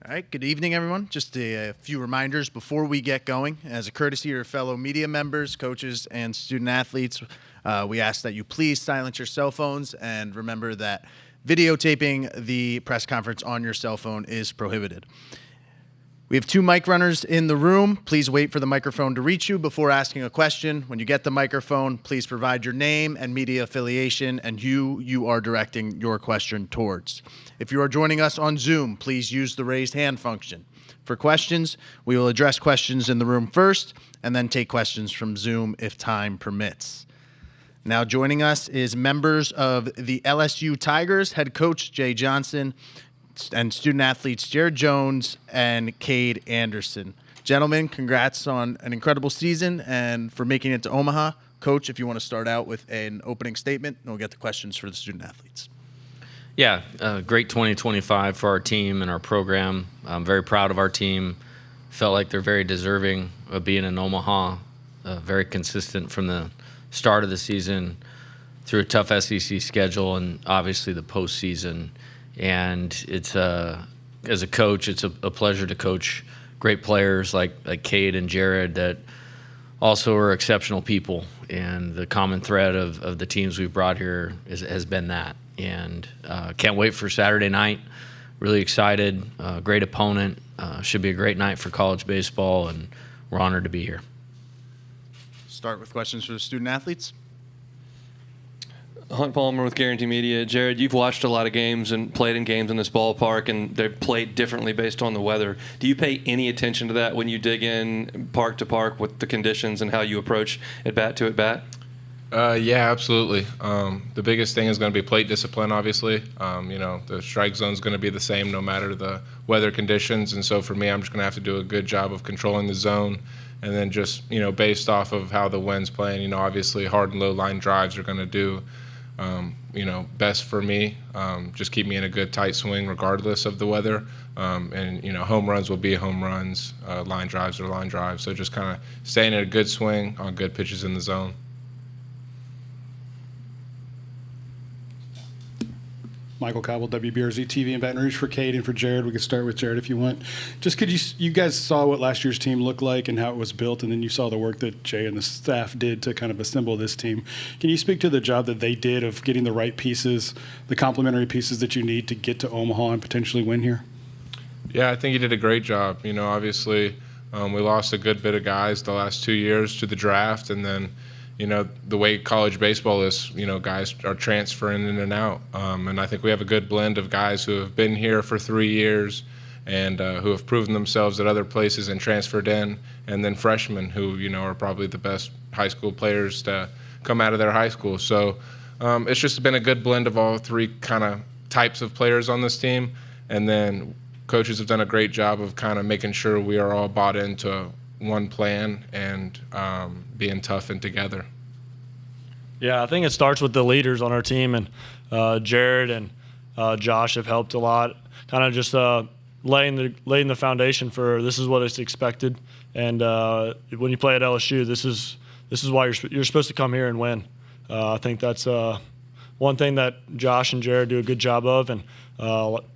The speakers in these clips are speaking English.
All right, good evening, everyone. Just a few reminders before we get going. As a courtesy to your fellow media members, coaches, and student athletes, we ask that you please silence your cell phones and remember that videotaping the press conference on your cell phone is prohibited. We have 2 mic runners in the room. Please wait for the microphone to reach you before asking a question. When you get the microphone, please provide your name and media affiliation and who you are directing your question towards. If you are joining us on Zoom, please use the raised hand function. For questions, we will address questions in the room first and then take questions from Zoom if time permits. Now joining us is members of the LSU Tigers, head coach Jay Johnson, and student athletes Jared Jones and Kade Anderson. Gentlemen, congrats on an incredible season and for making it to Omaha. Coach, if you want to start out with an opening statement, and we'll get the questions for the student athletes. Yeah, great 2025 for our team and our program. I'm very proud of our team. Felt like they're very deserving of being in Omaha, very consistent from the start of the season through a tough SEC schedule and obviously the postseason. And it's as a coach, it's a pleasure to coach great players like Kade and Jared that also are exceptional people. And the common thread of the teams we've brought here has been that. And can't wait for Saturday night. Really excited. Great opponent. Should be a great night for college baseball, and we're honored to be here. Start with questions for the student athletes. Hunt Palmer with Guarantee Media. Jared, you've watched a lot of games and played in games in this ballpark, and they're played differently based on the weather. Do you pay any attention to that when you dig in park to park with the conditions and how you approach at-bat to at-bat? Yeah, absolutely. The biggest thing is going to be plate discipline, obviously. The strike zone is going to be the same no matter the weather conditions. And so for me, I'm just going to have to do a good job of controlling the zone. And then just, based off of how the wind's playing, obviously hard and low line drives are going to do, best for me. Just keep me in a good tight swing regardless of the weather. Home runs will be home runs. Line drives are line drives. So just kind of staying in a good swing on good pitches in the zone. Michael Cobble, WBRZ TV in Baton Rouge for Kade and for Jared. We can start with Jared if you want. Just could you guys saw what last year's team looked like and how it was built, and then you saw the work that Jay and the staff did to kind of assemble this team. Can you speak to the job that they did of getting the right pieces, the complementary pieces that you need to get to Omaha and potentially win here? Yeah, I think he did a great job. Obviously we lost a good bit of guys the last 2 years to the draft, and then the way college baseball is, guys are transferring in and out. And I think we have a good blend of guys who have been here for 3 years and who have proven themselves at other places and transferred in, and then freshmen who, are probably the best high school players to come out of their high school. So it's just been a good blend of all 3 kind of types of players on this team. And then coaches have done a great job of kind of making sure we are all bought into one plan and being tough and together. Yeah, I think it starts with the leaders on our team, and Jared and Josh have helped a lot. Kind of just laying the foundation for this is what is expected, and when you play at LSU, this is why you're supposed to come here and win. I think that's one thing that Josh and Jared do a good job of, and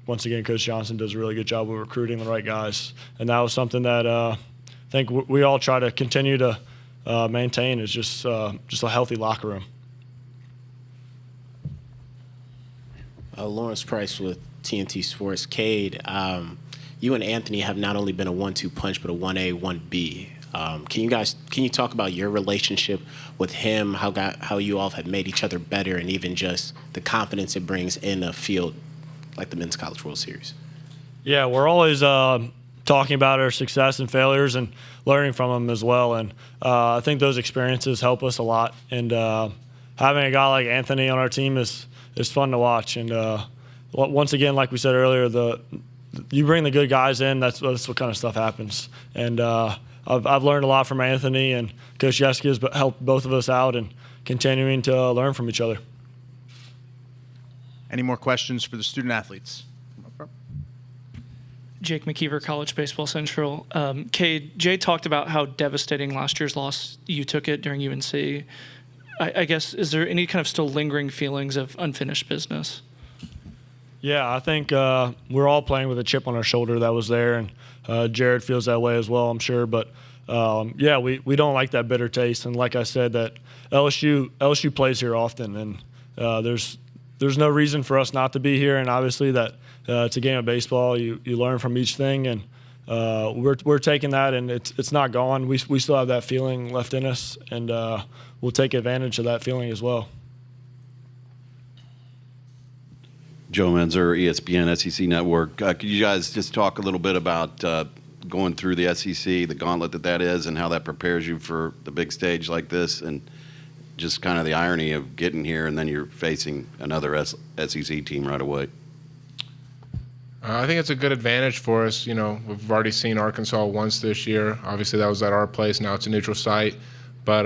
once again, Coach Johnson does a really good job of recruiting the right guys, and that was something that I think we all try to continue to maintain is just a healthy locker room. Lawrence Price with TNT Sports. Kade, you and Anthony have not only been a 1-2 punch, but a 1A, 1B. Can you talk about your relationship with him, how you all have made each other better, and even just the confidence it brings in a field like the Men's College World Series? Yeah, we're always talking about our success and failures and learning from them as well. And I think those experiences help us a lot. And having a guy like Anthony on our team is fun to watch. And once again, like we said earlier, you bring the good guys in, that's what kind of stuff happens. And I've learned a lot from Anthony, and Coach Yeske has helped both of us out and continuing to learn from each other. Any more questions for the student athletes? Jake McKeever, College Baseball Central. Kade, Jay talked about how devastating last year's loss you took it during UNC. I guess, is there any kind of still lingering feelings of unfinished business? Yeah, I think we're all playing with a chip on our shoulder that was there, and Jared feels that way as well, I'm sure. But yeah, we don't like that bitter taste, and like I said, that LSU plays here often, and there's no reason for us not to be here. And obviously, that it's a game of baseball. You learn from each thing, and we're taking that, and it's not gone. We still have that feeling left in us, and we'll take advantage of that feeling as well. Joe Menzer, ESPN, SEC Network. Could you guys just talk a little bit about going through the SEC, the gauntlet that is, and how that prepares you for the big stage like this, and just kind of the irony of getting here and then you're facing another SEC team right away? I think it's a good advantage for us. You know, we've already seen Arkansas once this year. Obviously, that was at our place. Now it's a neutral site. But,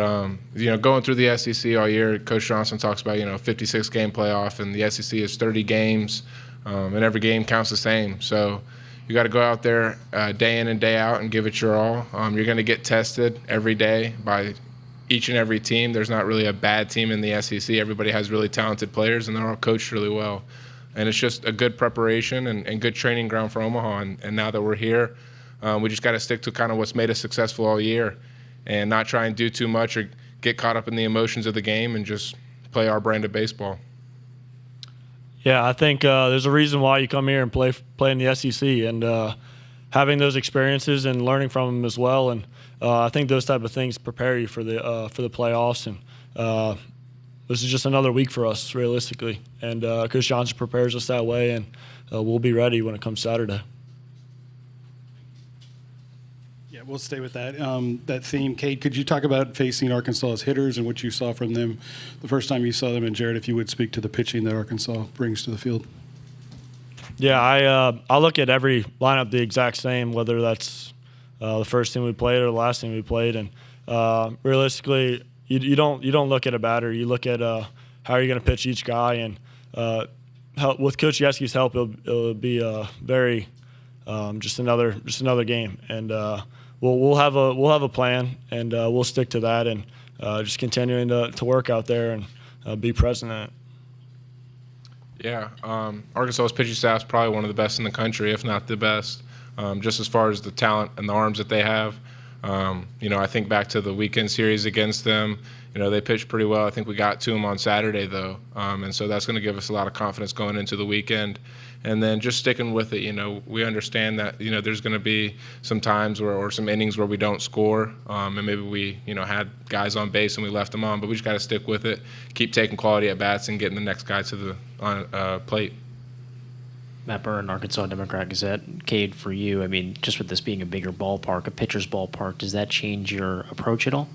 you know, going through the SEC all year, Coach Johnson talks about, 56-game playoff, and the SEC is 30 games, and every game counts the same. So you got to go out there day in and day out and give it your all. You're going to get tested every day by each and every team. There's not really a bad team in the SEC. Everybody has really talented players, and they're all coached really well. And it's just a good preparation and good training ground for Omaha. And now that we're here, we just got to stick to kind of what's made us successful all year, and not try and do too much or get caught up in the emotions of the game, and just play our brand of baseball. Yeah, I think there's a reason why you come here and play in the SEC, and having those experiences and learning from them as well. And I think those type of things prepare you for the playoffs. And this is just another week for us, realistically. And Coach Johnson prepares us that way, and we'll be ready when it comes Saturday. Yeah, we'll stay with that theme. Kade, could you talk about facing Arkansas's hitters and what you saw from them the first time you saw them? And Jared, if you would speak to the pitching that Arkansas brings to the field. Yeah, I look at every lineup the exact same, whether that's the first team we played or the last team we played. And realistically, you don't look at a batter. You look at how you're going to pitch each guy. And with Coach Yeski's help, it'll be very just another game. And we'll have a plan, and we'll stick to that, and just continuing to work out there and be present in it. Yeah, Arkansas's pitching staff is probably one of the best in the country, if not the best, just as far as the talent and the arms that they have. I think back to the weekend series against them. They pitched pretty well. I think we got to them on Saturday, though, and so that's going to give us a lot of confidence going into the weekend. And then just sticking with it, we understand that, there's going to be some times or some innings where we don't score, and maybe we, had guys on base and we left them on, but we just got to stick with it, keep taking quality at bats and getting the next guy to the plate. Matt Byrne, Arkansas Democrat-Gazette. Kade, for you, just with this being a bigger ballpark, a pitcher's ballpark, does that change your approach at all?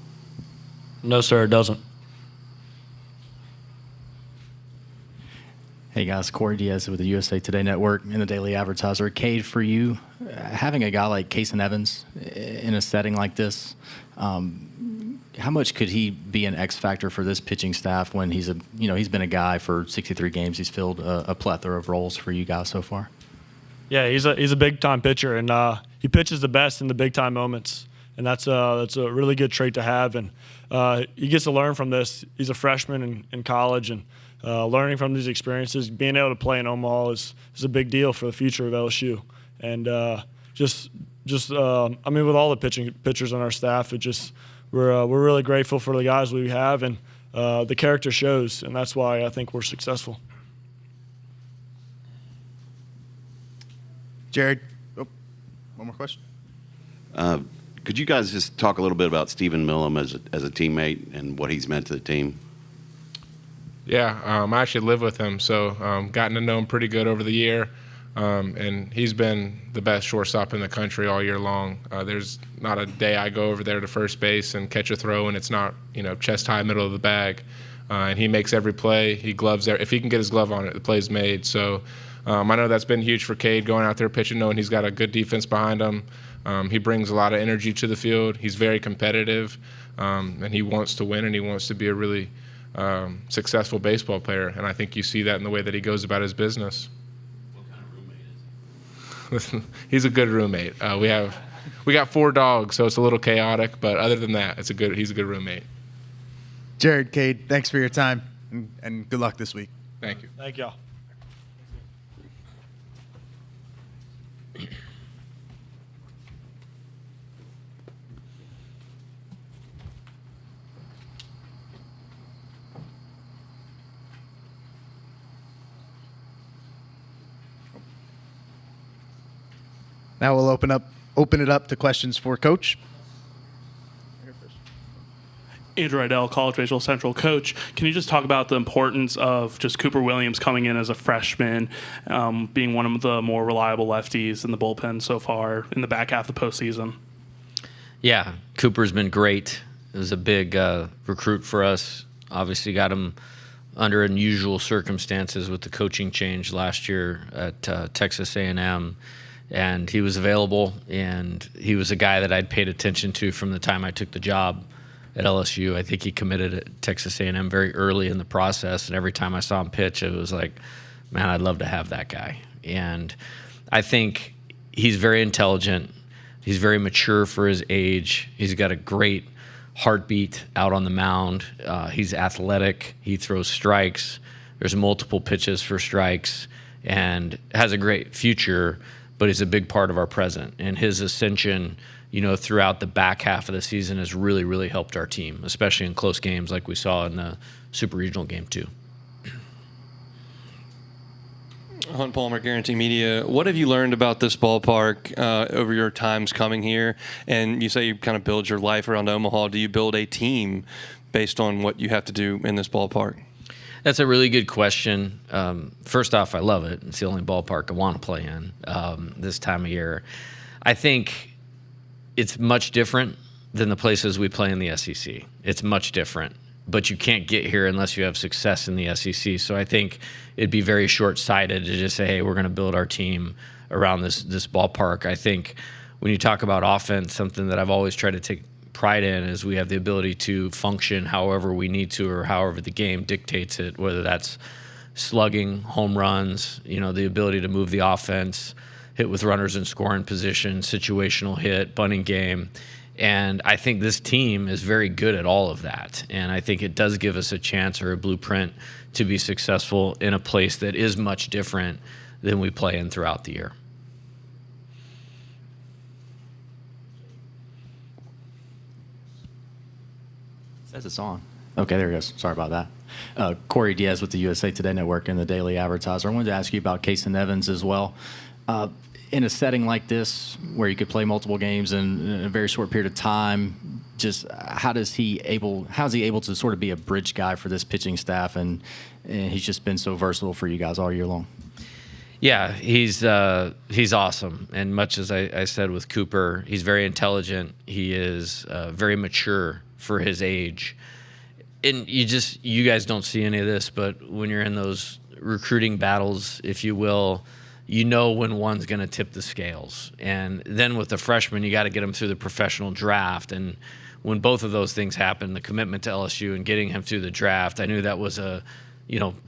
No, sir, it doesn't. Hey guys, Corey Diaz with the USA Today Network and the Daily Advertiser. Kade, for you, having a guy like Kase Evans in a setting like this, how much could he be an X factor for this pitching staff when he's been a guy for 63 games? He's filled a plethora of roles for you guys so far. Yeah, he's a big time pitcher, and he pitches the best in the big time moments, and that's a really good trait to have. And he gets to learn from this. He's a freshman in college, and learning from these experiences, being able to play in Omaha is a big deal for the future of LSU. And with all the pitchers on our staff, we're really grateful for the guys we have, and the character shows, and that's why I think we're successful. Jared, one more question. Could you guys just talk a little bit about Stephen Millam as a teammate and what he's meant to the team? Yeah, I actually live with him, so gotten to know him pretty good over the year, and he's been the best shortstop in the country all year long. There's not a day I go over there to first base and catch a throw and it's not chest high, middle of the bag, and he makes every play. He gloves there. If he can get his glove on it, the play's made. So I know that's been huge for Kade, going out there pitching, knowing he's got a good defense behind him. He brings a lot of energy to the field. He's very competitive, and he wants to win, and he wants to be a really successful baseball player, and I think you see that in the way that he goes about his business. What kind of roommate is he? He's a good roommate. We got 4 dogs, so it's a little chaotic, but other than that, he's a good roommate. Jared, Kade, thanks for your time, and good luck this week. Thank you. Thank y'all. Now we'll open it up to questions for Coach. Andrew Idell, College Baseball Central coach. Can you just talk about the importance of just Cooper Williams coming in as a freshman, being one of the more reliable lefties in the bullpen so far in the back half of the postseason? Yeah, Cooper's been great. It was a big recruit for us. Obviously got him under unusual circumstances with the coaching change last year at Texas A&M. And he was available, and he was a guy that I'd paid attention to from the time I took the job at LSU. I think he committed at Texas A&M very early in the process, and every time I saw him pitch, it was like, man, I'd love to have that guy. And I think he's very intelligent. He's very mature for his age. He's got a great heartbeat out on the mound. He's athletic. He throws strikes. There's multiple pitches for strikes, and has a great future, but he's a big part of our present. And his ascension, throughout the back half of the season has really, really helped our team, especially in close games like we saw in the Super Regional Game 2. Hunt Palmer, Guarantee Media. What have you learned about this ballpark over your times coming here? And you say you kind of build your life around Omaha. Do you build a team based on what you have to do in this ballpark? That's a really good question. First off, I love it. It's the only ballpark I want to play in this time of year. I think it's much different than the places we play in the SEC. It's much different, but you can't get here unless you have success in the SEC. So I think it'd be very short-sighted to just say, hey, we're going to build our team around this ballpark. I think when you talk about offense, something that I've always tried to take pride in is we have the ability to function however we need to or however the game dictates it, whether that's slugging, home runs, the ability to move the offense, hit with runners in scoring position, situational hit, bunting game. And I think this team is very good at all of that. And I think it does give us a chance or a blueprint to be successful in a place that is much different than we play in throughout the year. Says it's on. Okay, there it goes. Sorry about that. Corey Diaz with the USA Today Network and the Daily Advertiser. I wanted to ask you about Kase Evans as well. In a setting like this, where you could play multiple games in a very short period of time, just how's he able to sort of be a bridge guy for this pitching staff, and he's just been so versatile for you guys all year long? Yeah, he's awesome. And much as I said with Cooper, he's very intelligent. He is very mature for his age. And you guys don't see any of this, but when you're in those recruiting battles, if you will, when one's going to tip the scales. And then with the freshman, you got to get him through the professional draft. And when both of those things happened, the commitment to LSU and getting him through the draft, I knew that was a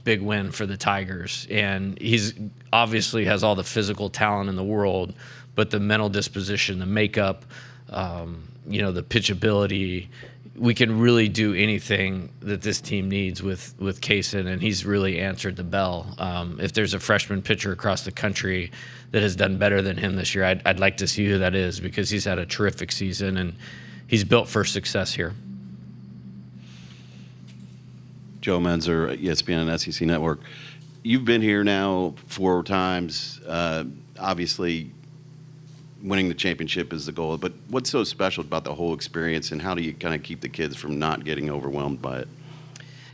big win for the Tigers. And he's obviously has all the physical talent in the world, but the mental disposition, the makeup, the pitchability, we can really do anything that this team needs with Kase, and he's really answered the bell. If there's a freshman pitcher across the country that has done better than him this year, I'd like to see who that is, because he's had a terrific season and he's built for success here. Joe Menzer, ESPN and SEC Network. You've been here now 4 times. Obviously, winning the championship is the goal, but what's so special about the whole experience, and how do you kind of keep the kids from not getting overwhelmed by it?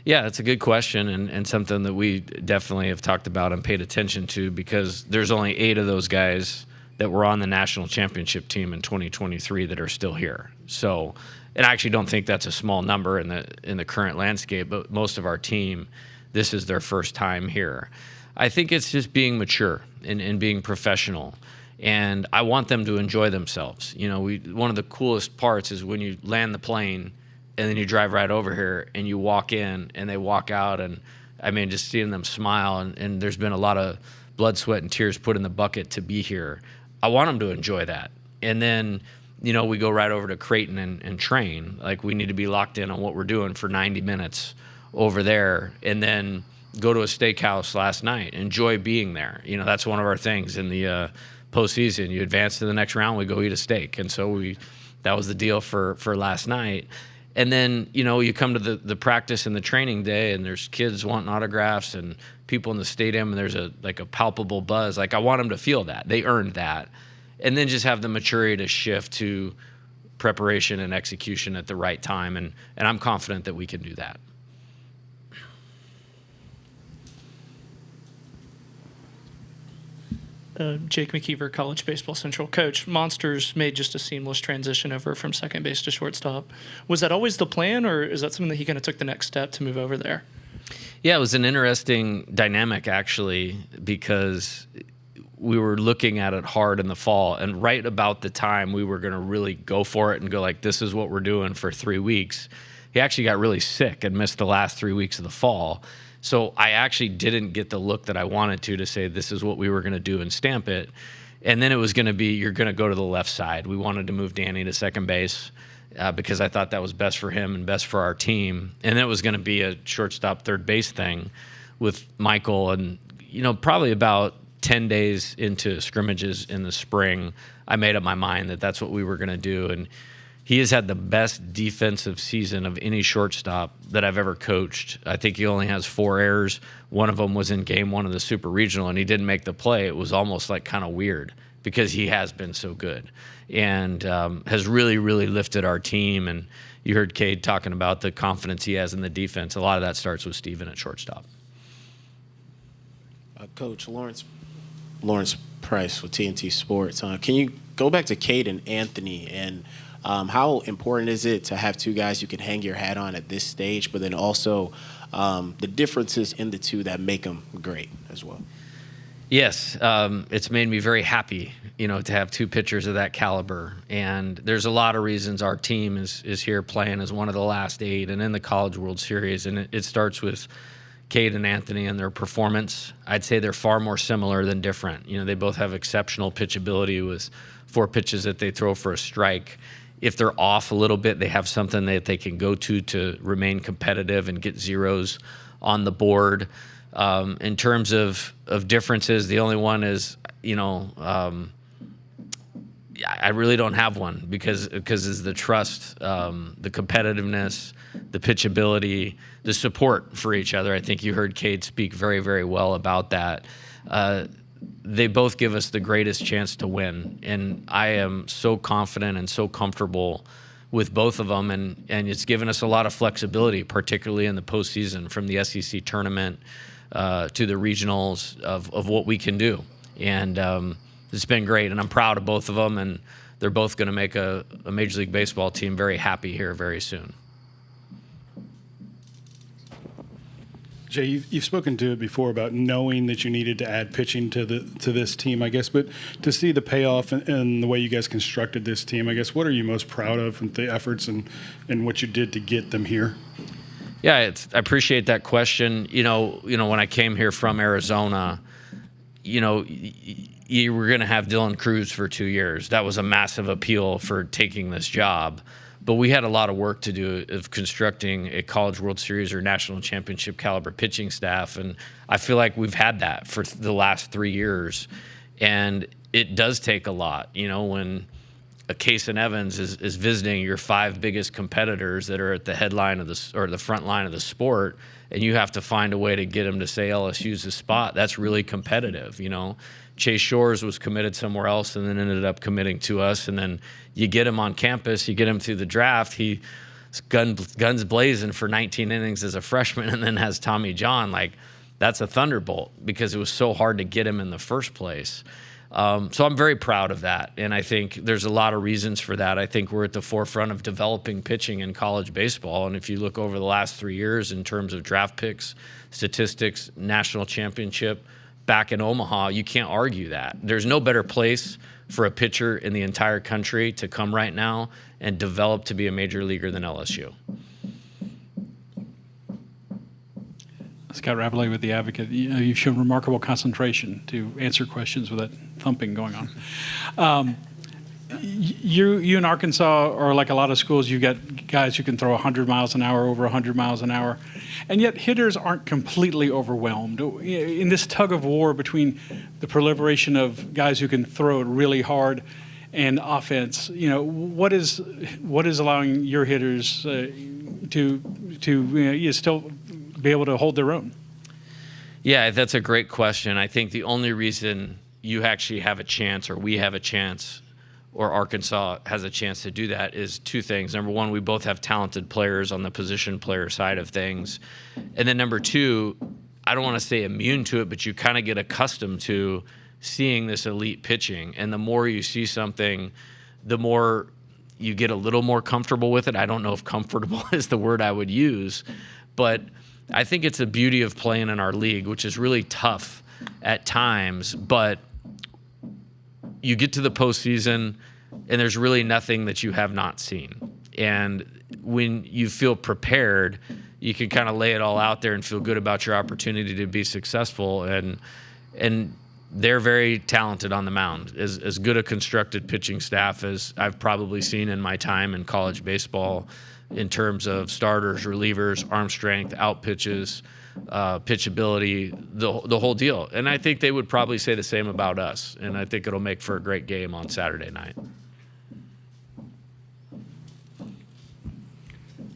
Yeah, that's a good question, and something that we definitely have talked about and paid attention to, because there's only 8 of those guys that were on the national championship team in 2023 that are still here. So, and I actually don't think that's a small number in the current landscape, but most of our team, this is their first time here. I think it's just being mature and being professional. And I want them to enjoy themselves. One of the coolest parts is when you land the plane and then you drive right over here and you walk in and they walk out, and just seeing them smile, and there's been a lot of blood, sweat, and tears put in the bucket to be here. I want them to enjoy that. And then, we go right over to Creighton and train. Like, we need to be locked in on what we're doing for 90 minutes over there, and then go to a steakhouse last night, enjoy being there. That's one of our things in the postseason. You advance to the next round, we go eat a steak. And so that was the deal for last night. And then, you come to the practice and the training day, and there's kids wanting autographs and people in the stadium, and there's a palpable buzz. Like, I want them to feel that. They earned that. And then just have the maturity to shift to preparation and execution at the right time. And I'm confident that we can do that. Jake McKeever, College Baseball Central. Coach, Monsters made just a seamless transition over from second base to shortstop. Was that always the plan, or is that something that he kind of took the next step to move over there? Yeah, it was an interesting dynamic, actually, because we were looking at it hard in the fall, and right about the time we were going to really go for it and go like, this is what we're doing for 3 weeks, he actually got really sick and missed the last 3 weeks of the fall. So I actually didn't get the look that I wanted to say this is what we were going to do and stamp it. And then it was going to be, you're going to go to the left side. We wanted to move Danny to second base because I thought that was best for him and best for our team. And then it was going to be a shortstop, third base thing with Michael. And, probably about 10 days into scrimmages in the spring, I made up my mind that that's what we were going to do. And he has had the best defensive season of any shortstop that I've ever coached. I think he only has 4 errors. One of them was in game 1 of the Super Regional, and he didn't make the play. It was almost like kind of weird because he has been so good and has really, really lifted our team. And you heard Kade talking about the confidence he has in the defense. A lot of that starts with Steven at shortstop. Coach, Lawrence Price with TNT Sports. Can you go back to Kade and Anthony, and how important is it to have 2 guys you can hang your hat on at this stage, but then also the differences in the 2 that make them great as well? Yes, it's made me very happy, to have 2 pitchers of that caliber. And there's a lot of reasons our team is here playing as one of the last 8 and in the College World Series. And it starts with Kade and Anthony and their performance. I'd say they're far more similar than different. They both have exceptional pitchability with 4 pitches that they throw for a strike. If they're off a little bit, they have something that they can go to remain competitive and get zeros on the board. In terms of differences, the only one is, I really don't have one because it's the trust, the competitiveness, the pitchability, the support for each other. I think you heard Kade speak very, very well about that. They both give us the greatest chance to win, and I am so confident and so comfortable with both of them, and it's given us a lot of flexibility, particularly in the postseason, from the SEC tournament to the regionals of what we can do. And it's been great, and I'm proud of both of them, and they're both going to make a Major League Baseball team very happy here very soon. Jay, you've spoken to it before about knowing that you needed to add pitching to this team, I guess, but to see the payoff and the way you guys constructed this team, I guess, what are you most proud of and the efforts and what you did to get them here? Yeah, I appreciate that question. When I came here from Arizona, you were going to have Dylan Cruz for 2 years. That was a massive appeal for taking this job. But we had a lot of work to do of constructing a College World Series or national championship caliber pitching staff. And I feel like we've had that for the last 3 years. And it does take a lot. When a Kase Evans is visiting your 5 biggest competitors that are at the headline of the front line of the sport, and you have to find a way to get them to say LSU's the spot, that's really competitive. Chase Shores was committed somewhere else and then ended up committing to us. And then you get him on campus, you get him through the draft. He's guns blazing for 19 innings as a freshman and then has Tommy John. Like, that's a thunderbolt because it was so hard to get him in the first place. So I'm very proud of that. And I think there's a lot of reasons for that. I think we're at the forefront of developing pitching in college baseball. And if you look over the last 3 years in terms of draft picks, statistics, national championship, back in Omaha, you can't argue that. There's no better place for a pitcher in the entire country to come right now and develop to be a major leaguer than LSU. Scott Rappley with The Advocate. You've shown remarkable concentration to answer questions with that thumping going on. you in Arkansas, or like a lot of schools, you get guys who can throw 100 miles an hour, over 100 miles an hour, and yet hitters aren't completely overwhelmed. In this tug of war between the proliferation of guys who can throw it really hard and offense, what is allowing your hitters to still be able to hold their own? Yeah, that's a great question. I think the only reason you actually have a chance, or we have a chance, or Arkansas has a chance to do that is two things. Number one, we both have talented players on the position player side of things. And then number two, I don't want to say immune to it, but you kind of get accustomed to seeing this elite pitching. And the more you see something, the more you get a little more comfortable with it. I don't know if comfortable is the word I would use, but I think it's the beauty of playing in our league, which is really tough at times, but you get to the postseason and there's really nothing that you have not seen. And when you feel prepared, you can kind of lay it all out there and feel good about your opportunity to be successful. And they're very talented on the mound. As good a constructed pitching staff as I've probably seen in my time in college baseball, in terms of starters, relievers, arm strength, out pitches, pitchability, the whole deal. And I think they would probably say the same about us. And I think it'll make for a great game on Saturday night.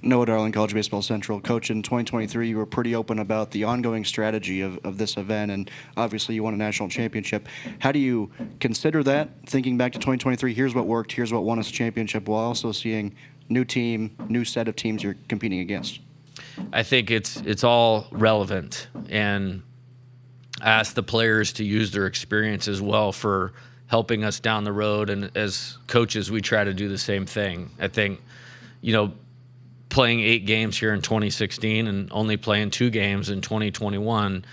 Noah Darling, College Baseball Central. Coach, in 2023, you were pretty open about the ongoing strategy of this event, and obviously you won a national championship. How do you consider that, thinking back to 2023, here's what worked, here's what won us a championship, while also seeing new team, new set of teams you're competing against? I think it's all relevant, and I ask the players to use their experience as well for helping us down the road, and as coaches, we try to do the same thing. I think, playing 8 games here in 2016 and only playing 2 games in 2021,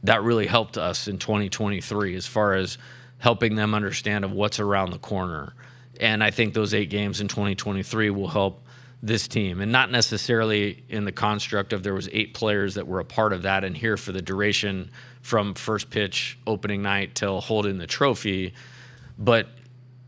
that really helped us in 2023 as far as helping them understand of what's around the corner. And I think those 8 games in 2023 will help this team, and not necessarily in the construct of there was 8 players that were a part of that and here for the duration from first pitch opening night till holding the trophy, but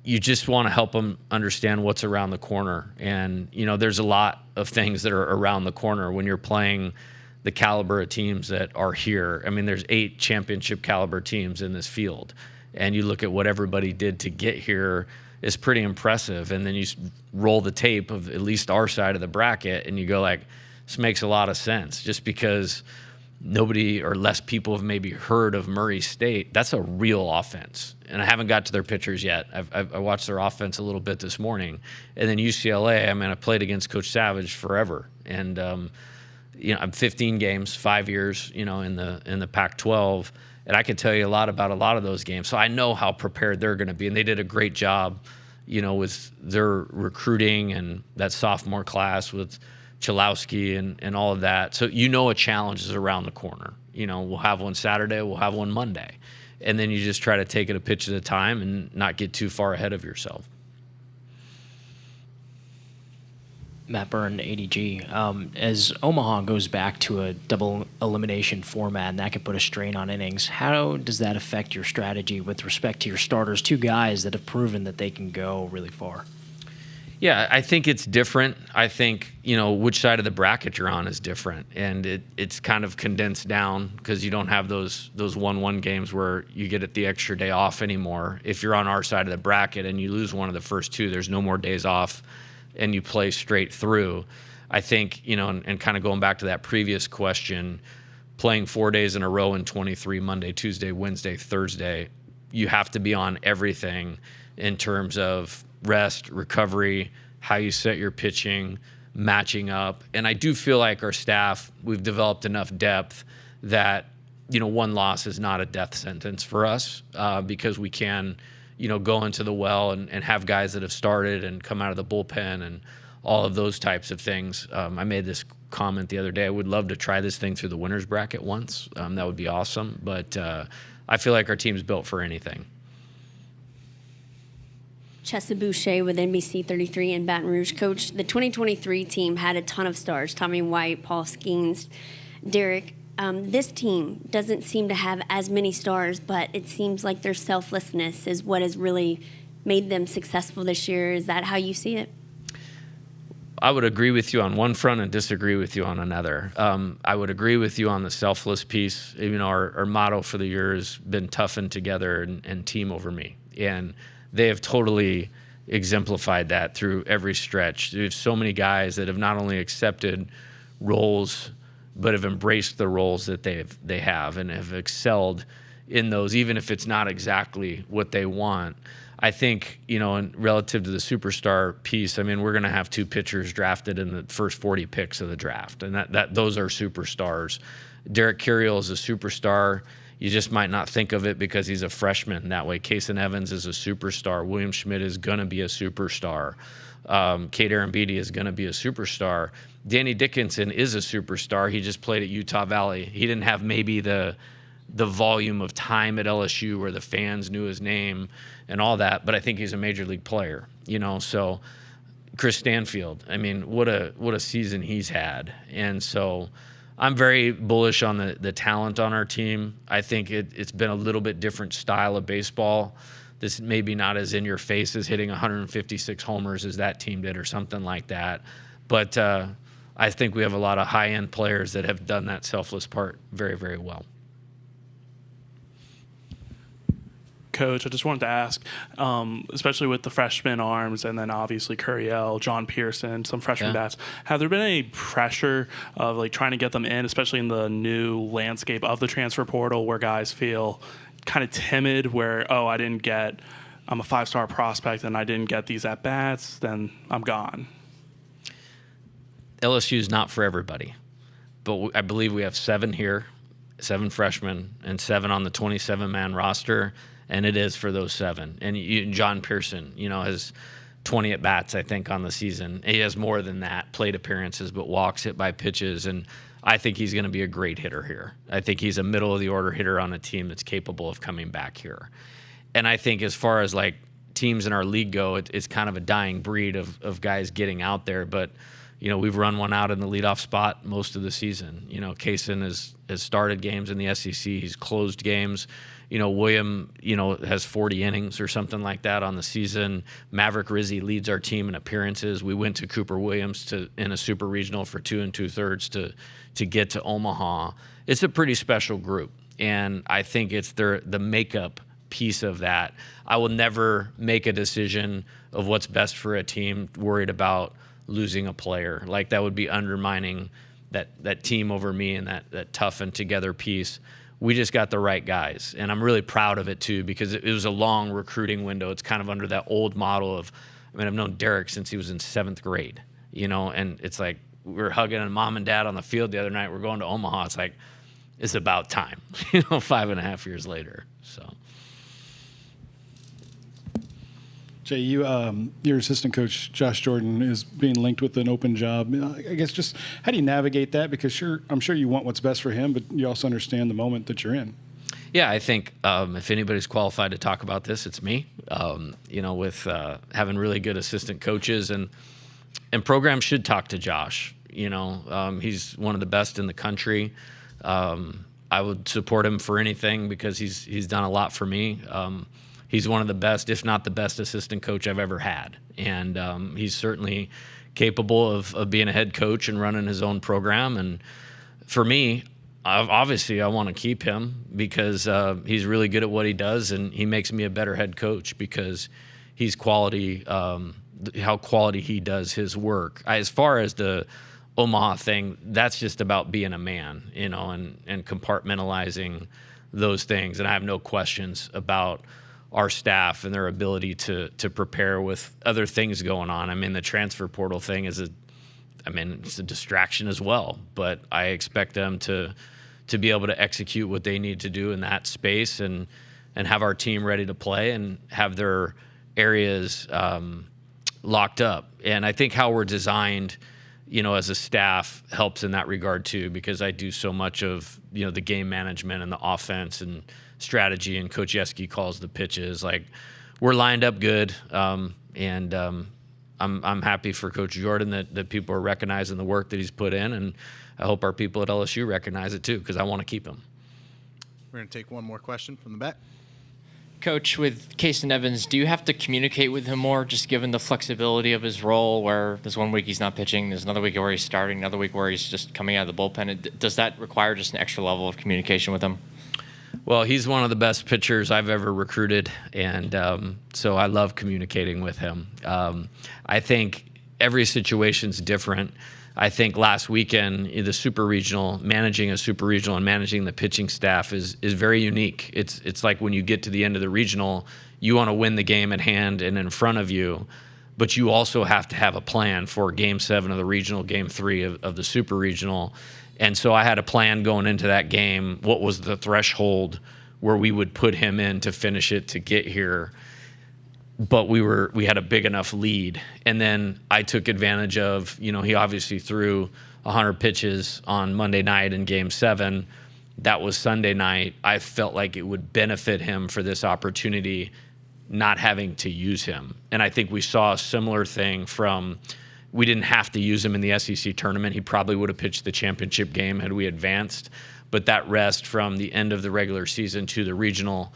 you just want to help them understand what's around the corner. And, there's a lot of things that are around the corner when you're playing the caliber of teams that are here. I mean, there's 8 championship caliber teams in this field. And you look at what everybody did to get here is pretty impressive. And then you roll the tape of at least our side of the bracket and you go like, this makes a lot of sense. Just because nobody or less people have maybe heard of Murray State, that's a real offense. And I haven't got to their pitchers yet. I watched their offense a little bit this morning. And then UCLA, I played against Coach Savage forever. And, I'm 15 games, 5 years, in the Pac-12. And I can tell you a lot about a lot of those games. So I know how prepared they're going to be. And they did a great job, with their recruiting and that sophomore class with Chalowski and all of that. So a challenge is around the corner. We'll have one Saturday, we'll have one Monday. And then you just try to take it a pitch at a time and not get too far ahead of yourself. Matt Byrne, ADG. As Omaha goes back to a double elimination format, and that could put a strain on innings, how does that affect your strategy with respect to your starters, 2 guys that have proven that they can go really far? Yeah, I think it's different. I think, which side of the bracket you're on is different. And it's kind of condensed down because you don't have those 1-1 games where you get it the extra day off anymore. If you're on our side of the bracket and you lose one of the first 2, there's no more days off and you play straight through. I think, and kind of going back to that previous question, playing 4 days in a row in 23, Monday, Tuesday, Wednesday, Thursday, you have to be on everything in terms of rest, recovery, how you set your pitching, matching up. And I do feel like our staff, we've developed enough depth that, 1 loss is not a death sentence for us because we can, go into the well and have guys that have started and come out of the bullpen and all of those types of things. I made this comment the other day. I would love to try this thing through the winner's bracket once. That would be awesome. But I feel like our team's built for anything. Chessa Boucher with NBC 33 in Baton Rouge. Coach, the 2023 team had a ton of stars, Tommy White, Paul Skeens, Derek. This team doesn't seem to have as many stars, but it seems like their selflessness is what has really made them successful this year. Is that how you see it? I would agree with you on one front and disagree with you on another. I would agree with you on the selfless piece. Our motto for the year has been toughen together and team over me. And they have totally exemplified that through every stretch. There's so many guys that have not only accepted roles, but have embraced the roles that they have and have excelled in those, even if it's not exactly what they want. I think, in relative to the superstar piece, we're going to have 2 pitchers drafted in the first 40 picks of the draft, and that those are superstars. Derek Carriel is a superstar. You just might not think of it because he's a freshman that way. Kase Evans is a superstar. William Schmidt is going to be a superstar. Kade Anderson is going to be a superstar. Danny Dickinson is a superstar. He just played at Utah Valley. He didn't have maybe the volume of time at LSU where the fans knew his name and all that, but I think he's a major league player, so Chris Stanfield, what a season he's had. And so I'm very bullish on the talent on our team. I think it's been a little bit different style of baseball. This maybe not as in your face as hitting 156 homers as that team did or something like that. But I think we have a lot of high-end players that have done that selfless part very, very well. Coach, I just wanted to ask, especially with the freshman arms and then obviously Curriel, John Pearson, some freshman bats, have there been any pressure of trying to get them in, especially in the new landscape of the transfer portal where guys feel kind of timid where, I'm a 5-star prospect and I didn't get these at-bats, then I'm gone? LSU is not for everybody, but I believe we have 7 here, 7 freshmen, and 7 on the 27-man roster. And it is for those 7. And John Pearson, has 20 at-bats, I think, on the season. He has more than that, plate appearances, but walks, hit by pitches. And I think he's going to be a great hitter here. I think he's a middle-of-the-order hitter on a team that's capable of coming back here. And I think as far as, teams in our league go, it's kind of a dying breed of guys getting out there. But, we've run one out in the leadoff spot most of the season. Kaysen has started games in the SEC. He's closed games. William, has 40 innings or something like that on the season. Maverick Rizzi leads our team in appearances. We went to Cooper Williams in a super regional for 2 2/3 to get to Omaha. It's a pretty special group, and I think it's the makeup piece of that. I will never make a decision of what's best for a team worried about losing a player. That would be undermining that team over me and that tough and together piece. We just got the right guys, and I'm really proud of it too because it was a long recruiting window. It's kind of under that old model of, I've known Derek since he was in 7th grade, and it's we were hugging mom and dad on the field the other night. We're going to Omaha. It's it's about time, 5.5 years later. So. Jay, your assistant coach, Josh Jordan, is being linked with an open job. I guess just how do you navigate that? Because I'm sure you want what's best for him, but you also understand the moment that you're in. Yeah, I think if anybody's qualified to talk about this, it's me. With having really good assistant coaches and programs should talk to Josh. He's one of the best in the country. I would support him for anything because he's done a lot for me. He's one of the best, if not the best, assistant coach I've ever had. And he's certainly capable of being a head coach and running his own program. And for me, obviously I want to keep him because he's really good at what he does, and he makes me a better head coach because he's quality, how quality he does his work. As far as the Omaha thing, that's just about being a man, and compartmentalizing those things. And I have no questions about our staff and their ability to prepare with other things going on. The transfer portal thing is it's a distraction as well, but I expect them to be able to execute what they need to do in that space and have our team ready to play and have their areas locked up. And I think how we're designed, as a staff helps in that regard too, because I do so much of, the game management and the offense and strategy, and Coach Yeski calls the pitches. We're lined up good, and I'm happy for Coach Jordan that people are recognizing the work that he's put in, and I hope our people at LSU recognize it too because I want to keep him. We're going to take one more question from the back. Coach, with Kase Evans, do you have to communicate with him more, just given the flexibility of his role, where there's 1 week he's not pitching, there's another week where he's starting, another week where he's just coming out of the bullpen? Does that require just an extra level of communication with him? Well, he's one of the best pitchers I've ever recruited, and so I love communicating with him. I think every situation's different. I think last weekend, the super regional, managing a super regional and managing the pitching staff is very unique. It's like when you get to the end of the regional, you want to win the game at hand and in front of you, but you also have to have a plan for Game 7 of the regional, Game 3 of the super regional. And so I had a plan going into that game. What was the threshold where we would put him in to finish it to get here? But we had a big enough lead. And then I took advantage of, he obviously threw 100 pitches on Monday night in Game 7. That was Sunday night. I felt like it would benefit him for this opportunity not having to use him. And I think we saw a similar thing we didn't have to use him in the SEC tournament. He probably would have pitched the championship game had we advanced. But that rest from the end of the regular season to the regional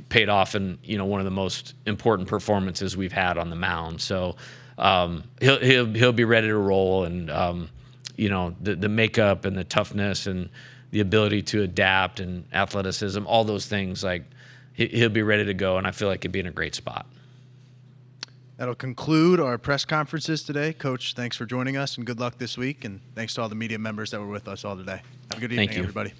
paid off in one of the most important performances we've had on the mound. So he'll be ready to roll, and the makeup and the toughness and the ability to adapt and athleticism, all those things, like he'll be ready to go, and I feel like he'd be in a great spot. That'll conclude our press conferences today. Coach, thanks for joining us, and good luck this week, and thanks to all the media members that were with us all today. Have a good evening, everybody.